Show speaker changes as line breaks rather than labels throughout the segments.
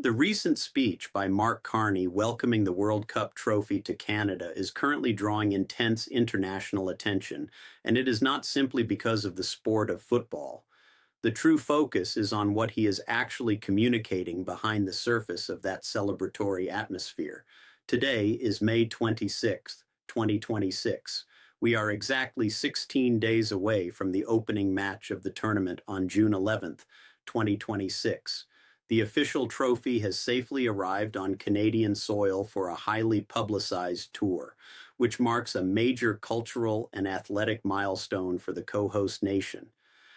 The recent speech by Mark Carney welcoming the World Cup trophy to Canada is currently drawing intense international attention, and it is not simply because of the sport of football. The true focus is on what he is actually communicating behind the surface of that celebratory atmosphere. Today is May 26th, 2026. We are exactly 16 days away from the opening match of the tournament on June 11th, 2026. The official trophy has safely arrived on Canadian soil for a highly publicized tour, which marks a major cultural and athletic milestone for the co-host nation.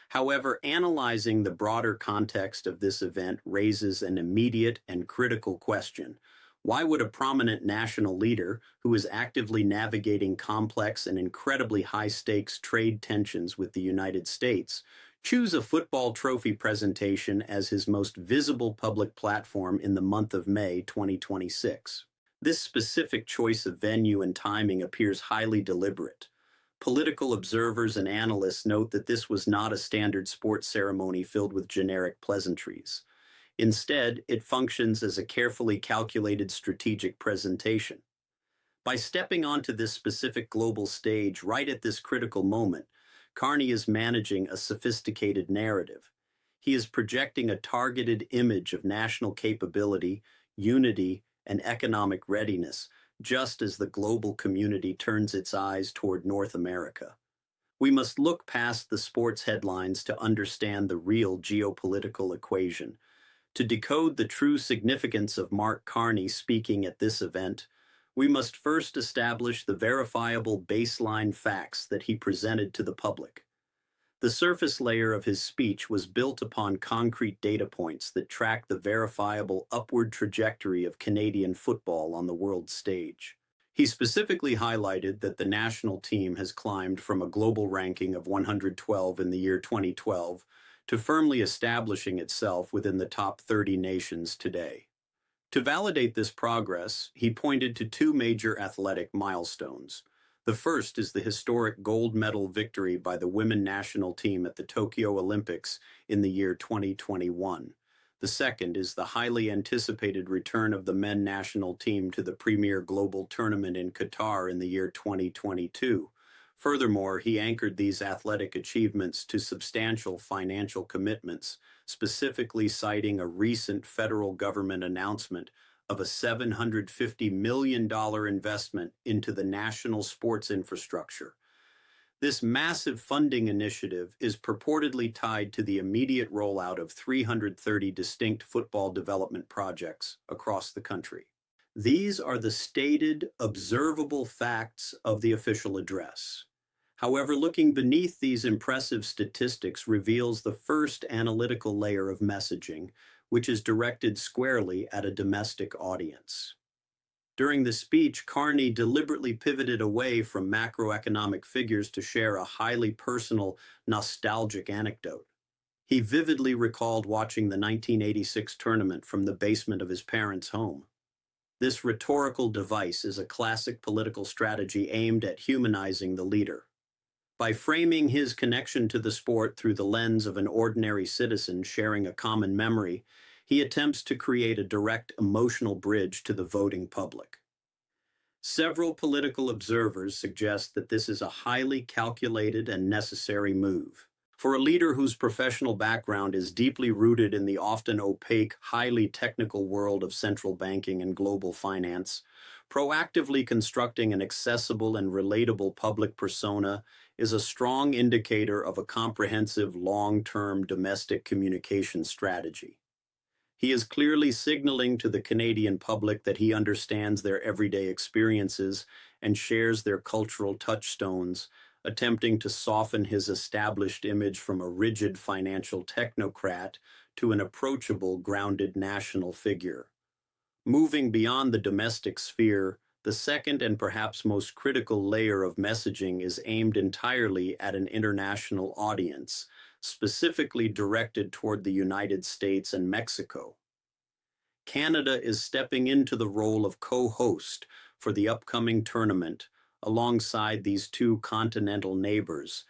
However, analyzing the broader context of this event raises an immediate and critical question. Why would a prominent national leader, who is actively navigating complex and incredibly high-stakes trade tensions with the United States, choose a football trophy presentation as his most visible public platform in the month of May 2026? This specific choice of venue and timing appears highly deliberate. Political observers and analysts note that this was not a standard sports ceremony filled with generic pleasantries. Instead, it functions as a carefully calculated strategic presentation. By stepping onto this specific global stage right at this critical moment, Carney is managing a sophisticated narrative. He is projecting a targeted image of national capability, unity, and economic readiness, just as the global community turns its eyes toward North America. We must look past the sports headlines to understand the real geopolitical equation. To decode the true significance of Mark Carney speaking at this event, we must first establish the verifiable baseline facts that he presented to the public. The surface layer of his speech was built upon concrete data points that track the verifiable upward trajectory of Canadian football on the world stage. He specifically highlighted that the national team has climbed from a global ranking of 112 in the year 2012 to firmly establishing itself within the top 30 nations today. To validate this progress, he pointed to two major athletic milestones. The first is the historic gold medal victory by the women national team at the Tokyo Olympics in the year 2021. The second is the highly anticipated return of the men national team to the premier global tournament in Qatar in the year 2022. Furthermore, he anchored these athletic achievements to substantial financial commitments, specifically citing a recent federal government announcement of a $750 million investment into the national sports infrastructure. This massive funding initiative is purportedly tied to the immediate rollout of 330 distinct football development projects across the country. These are the stated, observable facts of the official address. However, looking beneath these impressive statistics reveals the first analytical layer of messaging, which is directed squarely at a domestic audience. During the speech, Carney deliberately pivoted away from macroeconomic figures to share a highly personal, nostalgic anecdote. He vividly recalled watching the 1986 tournament from the basement of his parents' home. This rhetorical device is a classic political strategy aimed at humanizing the leader. By framing his connection to the sport through the lens of an ordinary citizen sharing a common memory, he attempts to create a direct emotional bridge to the voting public. Several political observers suggest that this is a highly calculated and necessary move. For a leader whose professional background is deeply rooted in the often opaque, highly technical world of central banking and global finance, proactively constructing an accessible and relatable public persona is a strong indicator of a comprehensive long-term domestic communication strategy. He is clearly signaling to the Canadian public that he understands their everyday experiences and shares their cultural touchstones, attempting to soften his established image from a rigid financial technocrat to an approachable, grounded national figure. Moving beyond the domestic sphere, the second and perhaps most critical layer of messaging is aimed entirely at an international audience, specifically directed toward the United States and Mexico. Canada is stepping into the role of co-host for the upcoming tournament alongside these two continental neighbors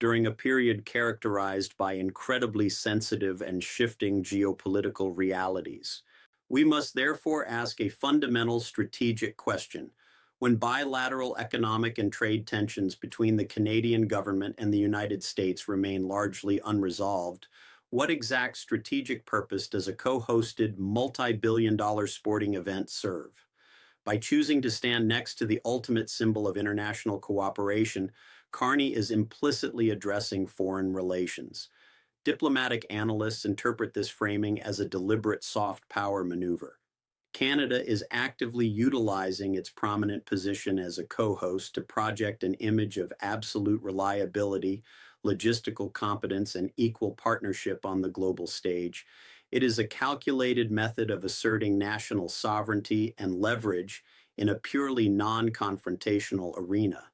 during a period characterized by incredibly sensitive and shifting geopolitical realities. We must therefore ask a fundamental strategic question. When bilateral economic and trade tensions between the Canadian government and the United States remain largely unresolved, what exact strategic purpose does a co-hosted multi-billion-dollar sporting event serve? By choosing to stand next to the ultimate symbol of international cooperation, Carney is implicitly addressing foreign relations. Diplomatic analysts interpret this framing as a deliberate soft power maneuver. Canada is actively utilizing its prominent position as a co-host to project an image of absolute reliability, logistical competence, and equal partnership on the global stage. It is a calculated method of asserting national sovereignty and leverage in a purely non-confrontational arena.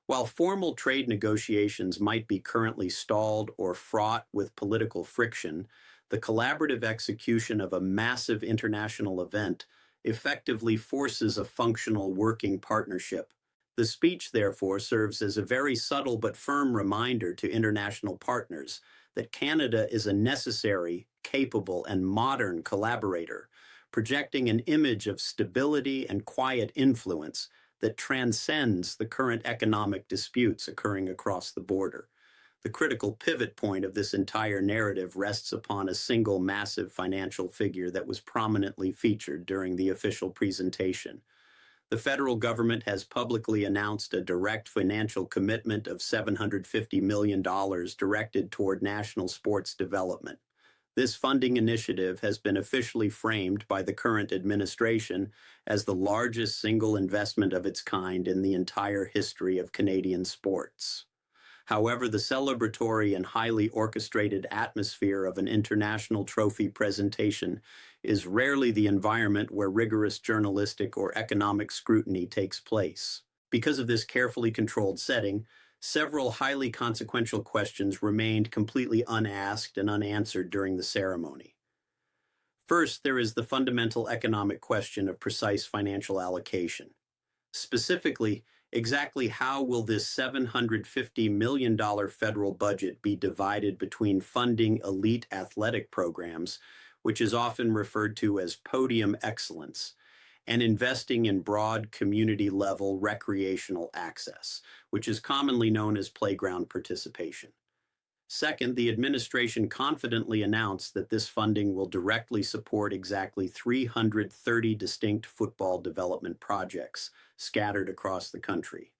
While formal trade negotiations might be currently stalled or fraught with political friction, the collaborative execution of a massive international event effectively forces a functional working partnership. The speech, therefore, serves as a very subtle but firm reminder to international partners that Canada is a necessary, capable, and modern collaborator, projecting an image of stability and quiet influence that transcends the current economic disputes occurring across the border. The critical pivot point of this entire narrative rests upon a single massive financial figure that was prominently featured during the official presentation. The federal government has publicly announced a direct financial commitment of $750 million directed toward national sports development. This funding initiative has been officially framed by the current administration as the largest single investment of its kind in the entire history of Canadian sports. However, the celebratory and highly orchestrated atmosphere of an international trophy presentation is rarely the environment where rigorous journalistic or economic scrutiny takes place. Because of this carefully controlled setting, several highly consequential questions remained completely unasked and unanswered during the ceremony. First, there is the fundamental economic question of precise financial allocation. Specifically, exactly how will this $750 million federal budget be divided between funding elite athletic programs, which is often referred to as podium excellence, and investing in broad community-level recreational access, which is commonly known as playground participation? Second, the administration confidently announced that this funding will directly support exactly 330 distinct football development projects scattered across the country.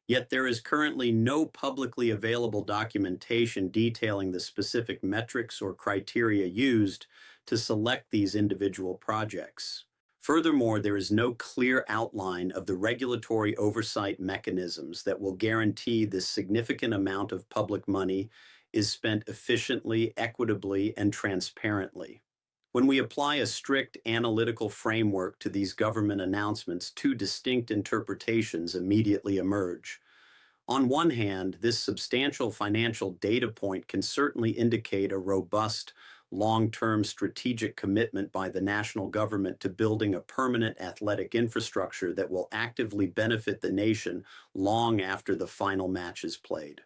Yet there is currently no publicly available documentation detailing the specific metrics or criteria used to select these individual projects. Furthermore, there is no clear outline of the regulatory oversight mechanisms that will guarantee this significant amount of public money is spent efficiently, equitably, and transparently. When we apply a strict analytical framework to these government announcements, two distinct interpretations immediately emerge. On one hand, this substantial financial data point can certainly indicate a robust, long-term strategic commitment by the national government to building a permanent athletic infrastructure that will actively benefit the nation long after the final match is played.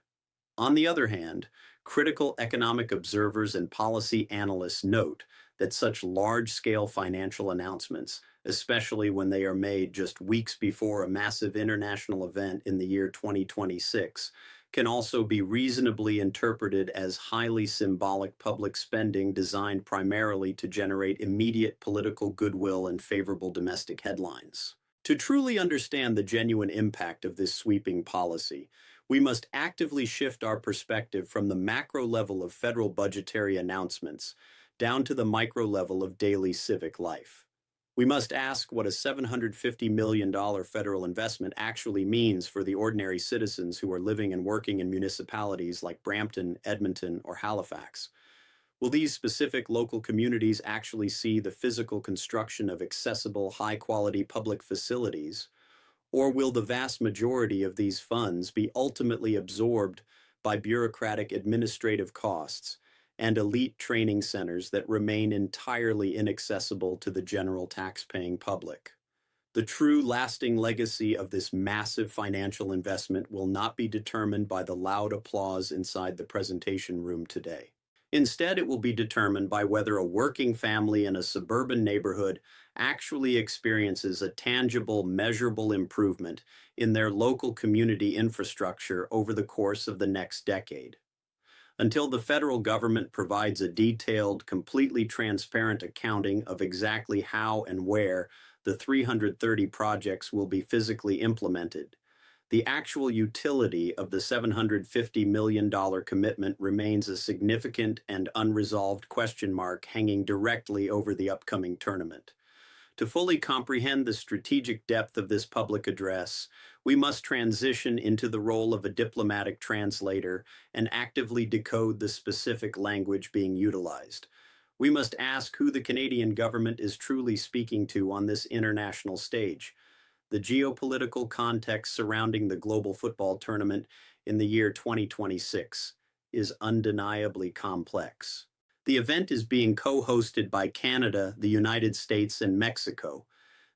On the other hand, critical economic observers and policy analysts note that such large-scale financial announcements, especially when they are made just weeks before a massive international event in the year 2026, can also be reasonably interpreted as highly symbolic public spending designed primarily to generate immediate political goodwill and favorable domestic headlines. To truly understand the genuine impact of this sweeping policy, we must actively shift our perspective from the macro level of federal budgetary announcements down to the micro level of daily civic life. We must ask what a $750 million federal investment actually means for the ordinary citizens who are living and working in municipalities like Brampton, Edmonton, or Halifax. Will these specific local communities actually see the physical construction of accessible, high-quality public facilities? Or will the vast majority of these funds be ultimately absorbed by bureaucratic administrative costs and elite training centers that remain entirely inaccessible to the general tax-paying public? The true lasting legacy of this massive financial investment will not be determined by the loud applause inside the presentation room today. Instead, it will be determined by whether a working family in a suburban neighborhood actually experiences a tangible, measurable improvement in their local community infrastructure over the course of the next decade. Until the federal government provides a detailed, completely transparent accounting of exactly how and where the 330 projects will be physically implemented, the actual utility of the $750 million commitment remains a significant and unresolved question mark hanging directly over the upcoming tournament. To fully comprehend the strategic depth of this public address, we must transition into the role of a diplomatic translator and actively decode the specific language being utilized. We must ask who the Canadian government is truly speaking to on this international stage. The geopolitical context surrounding the global football tournament in the year 2026 is undeniably complex. The event is being co-hosted by Canada, the United States, and Mexico.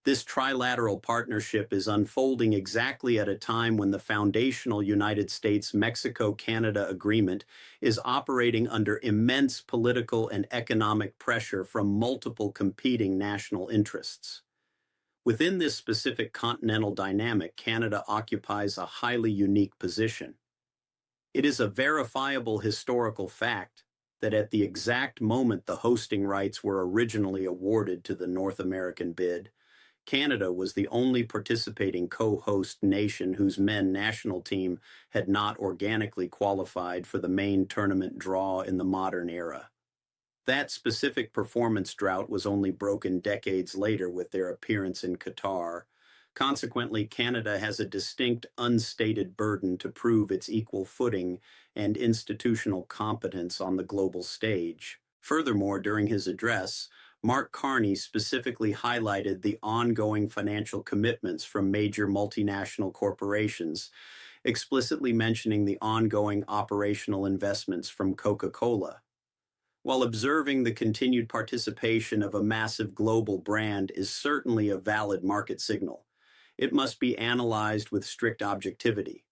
This trilateral partnership is unfolding exactly at a time when the foundational United States-Mexico-Canada agreement is operating under immense political and economic pressure from multiple competing national interests. Within this specific continental dynamic, Canada occupies a highly unique position. It is a verifiable historical fact that at the exact moment the hosting rights were originally awarded to the North American bid, Canada was the only participating co-host nation whose men national team had not organically qualified for the main tournament draw in the modern era. That specific performance drought was only broken decades later with their appearance in Qatar. Consequently, Canada has a distinct unstated burden to prove its equal footing and institutional competence on the global stage. Furthermore, during his address, Mark Carney specifically highlighted the ongoing financial commitments from major multinational corporations, explicitly mentioning the ongoing operational investments from Coca-Cola. While observing the continued participation of a massive global brand is certainly a valid market signal, it must be analyzed with strict objectivity.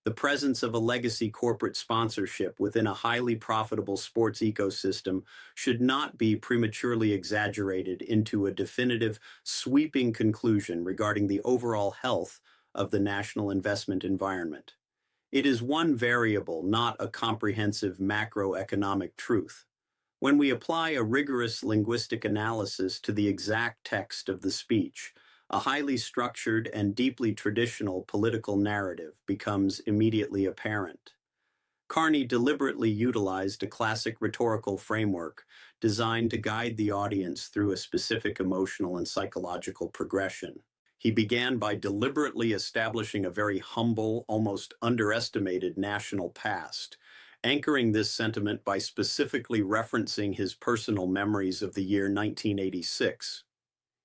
The presence of a legacy corporate sponsorship within a highly profitable sports ecosystem should not be prematurely exaggerated into a definitive, sweeping conclusion regarding the overall health of the national investment environment. It is one variable, not a comprehensive macroeconomic truth. When we apply a rigorous linguistic analysis to the exact text of the speech, a highly structured and deeply traditional political narrative becomes immediately apparent. Carney deliberately utilized a classic rhetorical framework designed to guide the audience through a specific emotional and psychological progression. He began by deliberately establishing a very humble, almost underestimated national past, anchoring this sentiment by specifically referencing his personal memories of the year 1986.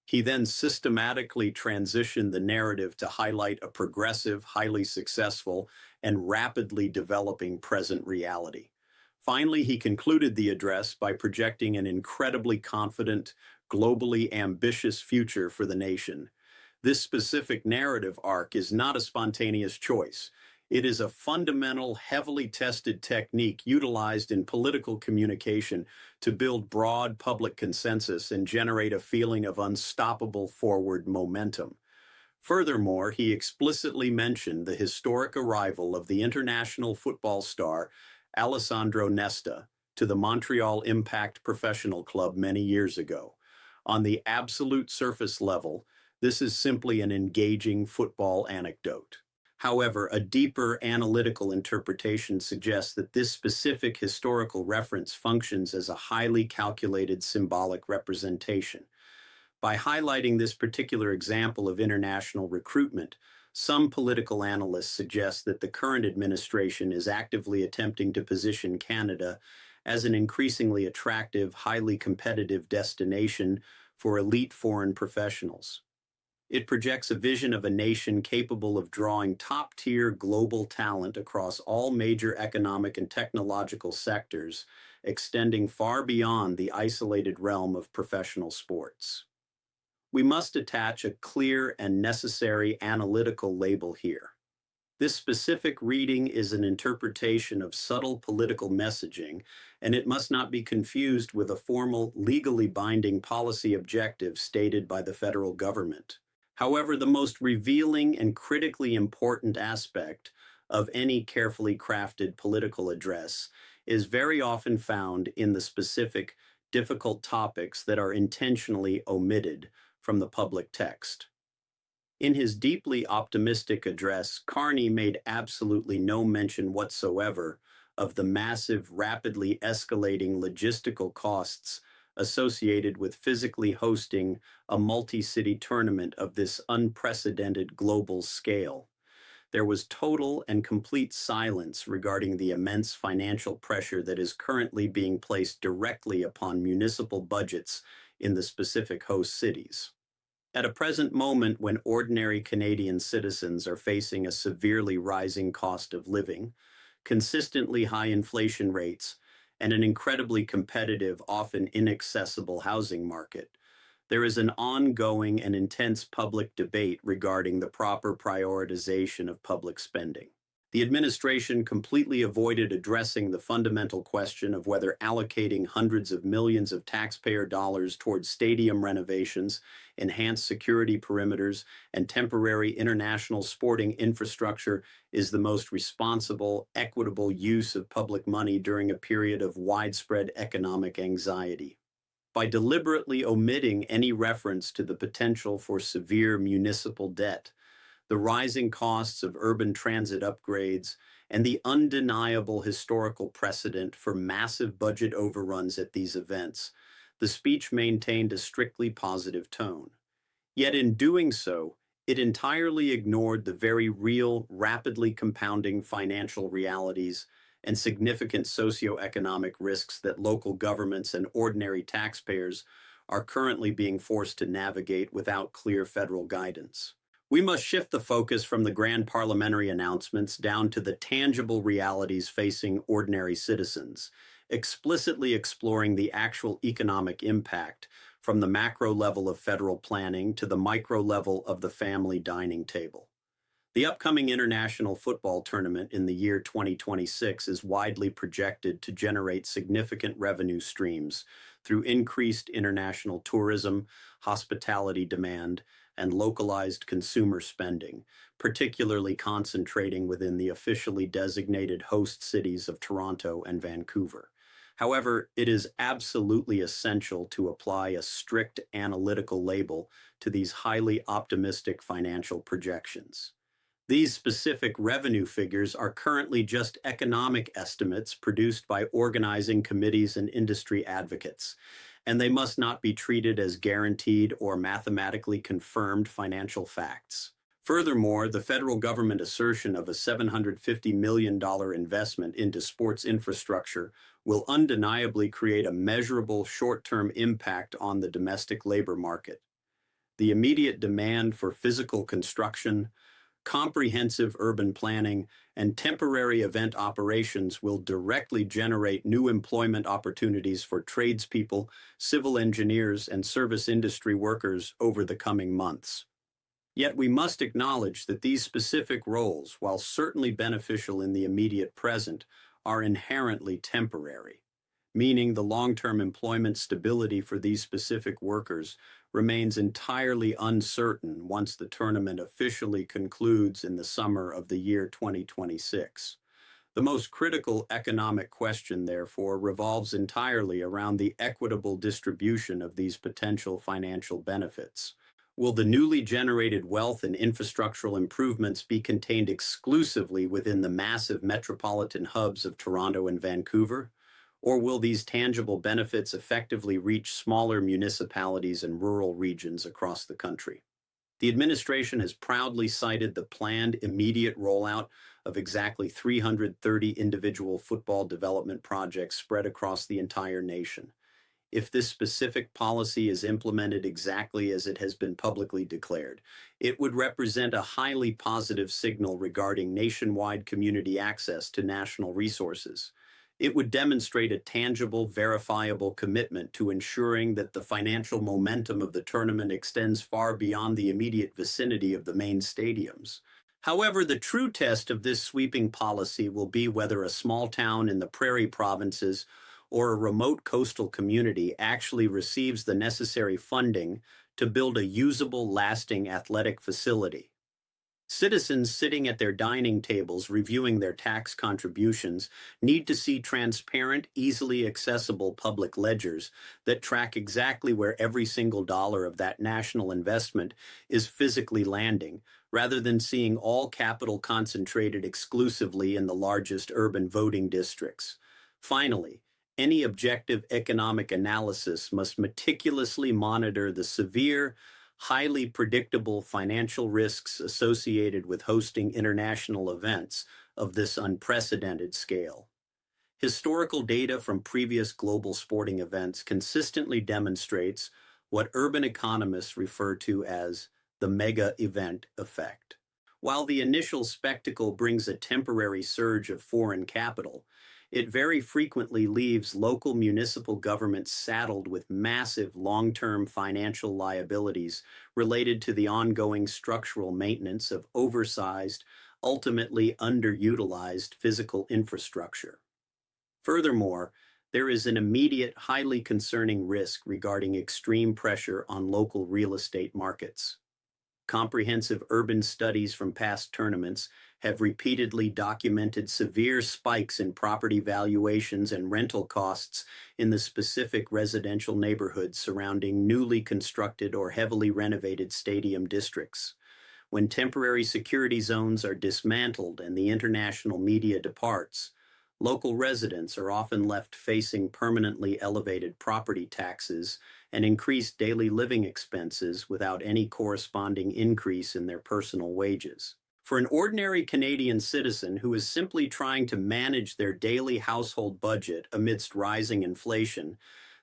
He then systematically transitioned the narrative to highlight a progressive, highly successful, and rapidly developing present reality. Finally, he concluded the address by projecting an incredibly confident, globally ambitious future for the nation. This specific narrative arc is not a spontaneous choice. It is a fundamental, heavily tested technique utilized in political communication to build broad public consensus and generate a feeling of unstoppable forward momentum. Furthermore, he explicitly mentioned the historic arrival of the international football star Alessandro Nesta to the Montreal Impact Professional Club many years ago. On the absolute surface level, this is simply an engaging football anecdote. However, a deeper analytical interpretation suggests that this specific historical reference functions as a highly calculated symbolic representation. By highlighting this particular example of international recruitment, some political analysts suggest that the current administration is actively attempting to position Canada as an increasingly attractive, highly competitive destination for elite foreign professionals. It projects a vision of a nation capable of drawing top-tier global talent across all major economic and technological sectors, extending far beyond the isolated realm of professional sports. We must attach a clear and necessary analytical label here. This specific reading is an interpretation of subtle political messaging, and it must not be confused with a formal, legally binding policy objective stated by the federal government. However, the most revealing and critically important aspect of any carefully crafted political address is very often found in the specific, difficult topics that are intentionally omitted from the public text. In his deeply optimistic address, Carney made absolutely no mention whatsoever of the massive, rapidly escalating logistical costs associated with physically hosting a multi-city tournament of this unprecedented global scale. There was total and complete silence regarding the immense financial pressure that is currently being placed directly upon municipal budgets in the specific host cities. At a present moment when ordinary Canadian citizens are facing a severely rising cost of living, consistently high inflation rates, and an incredibly competitive, often inaccessible housing market, there is an ongoing and intense public debate regarding the proper prioritization of public spending. The administration completely avoided addressing the fundamental question of whether allocating hundreds of millions of taxpayer dollars towards stadium renovations, enhanced security perimeters, and temporary international sporting infrastructure is the most responsible, equitable use of public money during a period of widespread economic anxiety. By deliberately omitting any reference to the potential for severe municipal debt, the rising costs of urban transit upgrades, and the undeniable historical precedent for massive budget overruns at these events, the speech maintained a strictly positive tone. Yet in doing so, it entirely ignored the very real, rapidly compounding financial realities and significant socioeconomic risks that local governments and ordinary taxpayers are currently being forced to navigate without clear federal guidance. We must shift the focus from the grand parliamentary announcements down to the tangible realities facing ordinary citizens, explicitly exploring the actual economic impact from the macro level of federal planning to the micro level of the family dining table. The upcoming international football tournament in the year 2026 is widely projected to generate significant revenue streams through increased international tourism, hospitality demand, and localized consumer spending, particularly concentrating within the officially designated host cities of Toronto and Vancouver. However, it is absolutely essential to apply a strict analytical label to these highly optimistic financial projections. These specific revenue figures are currently just economic estimates produced by organizing committees and industry advocates, and they must not be treated as guaranteed or mathematically confirmed financial facts. Furthermore, the federal government assertion of a $750 million investment into sports infrastructure will undeniably create a measurable short-term impact on the domestic labor market. The immediate demand for physical construction, comprehensive urban planning, and temporary event operations will directly generate new employment opportunities for tradespeople, civil engineers, and service industry workers over the coming months. Yet we must acknowledge that these specific roles, while certainly beneficial in the immediate present, are inherently temporary, meaning the long-term employment stability for these specific workers remains entirely uncertain once the tournament officially concludes in the summer of the year 2026. The most critical economic question, therefore, revolves entirely around the equitable distribution of these potential financial benefits. Will the newly generated wealth and infrastructural improvements be contained exclusively within the massive metropolitan hubs of Toronto and Vancouver? Or will these tangible benefits effectively reach smaller municipalities and rural regions across the country? The administration has proudly cited the planned immediate rollout of exactly 330 individual football development projects spread across the entire nation. If this specific policy is implemented exactly as it has been publicly declared, it would represent a highly positive signal regarding nationwide community access to national resources. It would demonstrate a tangible, verifiable commitment to ensuring that the financial momentum of the tournament extends far beyond the immediate vicinity of the main stadiums. However, the true test of this sweeping policy will be whether a small town in the prairie provinces or a remote coastal community actually receives the necessary funding to build a usable, lasting athletic facility. Citizens sitting at their dining tables reviewing their tax contributions need to see transparent, easily accessible public ledgers that track exactly where every single dollar of that national investment is physically landing, rather than seeing all capital concentrated exclusively in the largest urban voting districts. Finally, any objective economic analysis must meticulously monitor the severe, highly predictable financial risks associated with hosting international events of this unprecedented scale. Historical data from previous global sporting events consistently demonstrates what urban economists refer to as the mega event effect. While the initial spectacle brings a temporary surge of foreign capital, it very frequently leaves local municipal governments saddled with massive long-term financial liabilities related to the ongoing structural maintenance of oversized, ultimately underutilized physical infrastructure. Furthermore, there is an immediate, highly concerning risk regarding extreme pressure on local real estate markets. Comprehensive urban studies from past tournaments have repeatedly documented severe spikes in property valuations and rental costs in the specific residential neighborhoods surrounding newly constructed or heavily renovated stadium districts. When temporary security zones are dismantled and the international media departs, local residents are often left facing permanently elevated property taxes and increased daily living expenses without any corresponding increase in their personal wages. For an ordinary Canadian citizen who is simply trying to manage their daily household budget amidst rising inflation,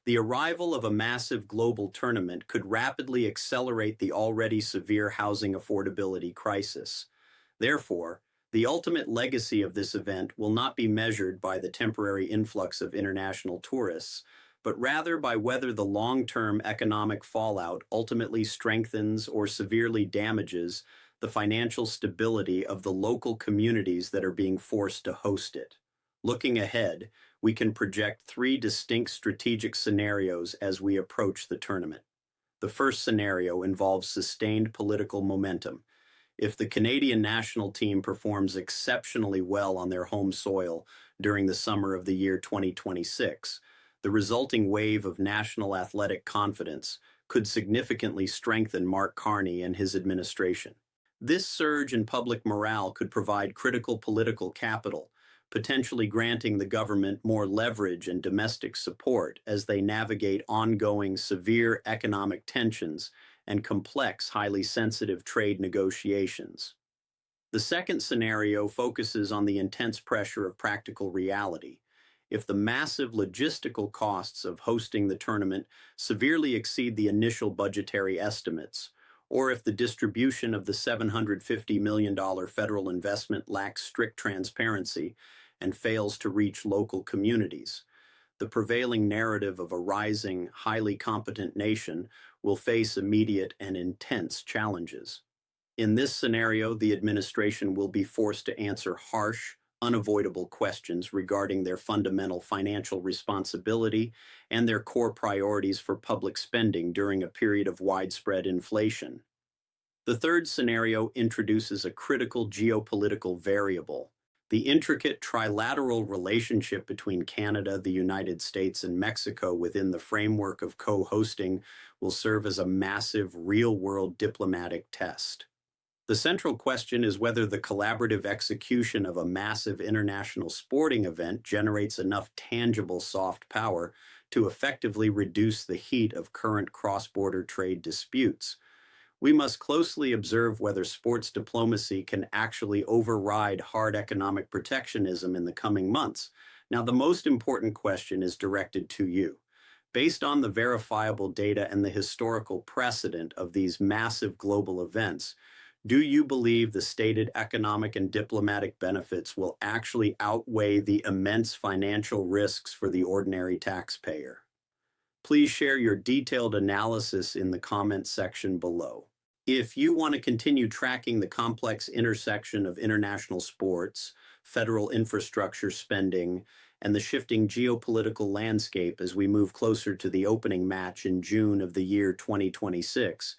the arrival of a massive global tournament could rapidly accelerate the already severe housing affordability crisis. Therefore, the ultimate legacy of this event will not be measured by the temporary influx of international tourists, but rather by whether the long-term economic fallout ultimately strengthens or severely damages the financial stability of the local communities that are being forced to host it. Looking ahead, we can project three distinct strategic scenarios as we approach the tournament. The first scenario involves sustained political momentum. If the Canadian national team performs exceptionally well on their home soil during the summer of the year 2026, the resulting wave of national athletic confidence could significantly strengthen Mark Carney and his administration. This surge in public morale could provide critical political capital, potentially granting the government more leverage and domestic support as they navigate ongoing severe economic tensions and complex, highly sensitive trade negotiations. The second scenario focuses on the intense pressure of practical reality. If the massive logistical costs of hosting the tournament severely exceed the initial budgetary estimates, or if the distribution of the $750 million federal investment lacks strict transparency and fails to reach local communities, the prevailing narrative of a rising, highly competent nation will face immediate and intense challenges. In this scenario, the administration will be forced to answer harsh, unavoidable questions regarding their fundamental financial responsibility and their core priorities for public spending during a period of widespread inflation. The third scenario introduces a critical geopolitical variable. The intricate trilateral relationship between Canada, the United States, and Mexico within the framework of co-hosting will serve as a massive real-world diplomatic test. The central question is whether the collaborative execution of a massive international sporting event generates enough tangible soft power to effectively reduce the heat of current cross-border trade disputes. We must closely observe whether sports diplomacy can actually override hard economic protectionism in the coming months. Now, the most important question is directed to you. Based on the verifiable data and the historical precedent of these massive global events, do you believe the stated economic and diplomatic benefits will actually outweigh the immense financial risks for the ordinary taxpayer? Please share your detailed analysis in the comments section below. If you want to continue tracking the complex intersection of international sports, federal infrastructure spending, and the shifting geopolitical landscape as we move closer to the opening match in June of the year 2026,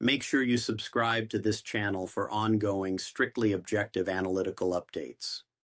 make sure you subscribe to this channel for ongoing, strictly objective analytical updates.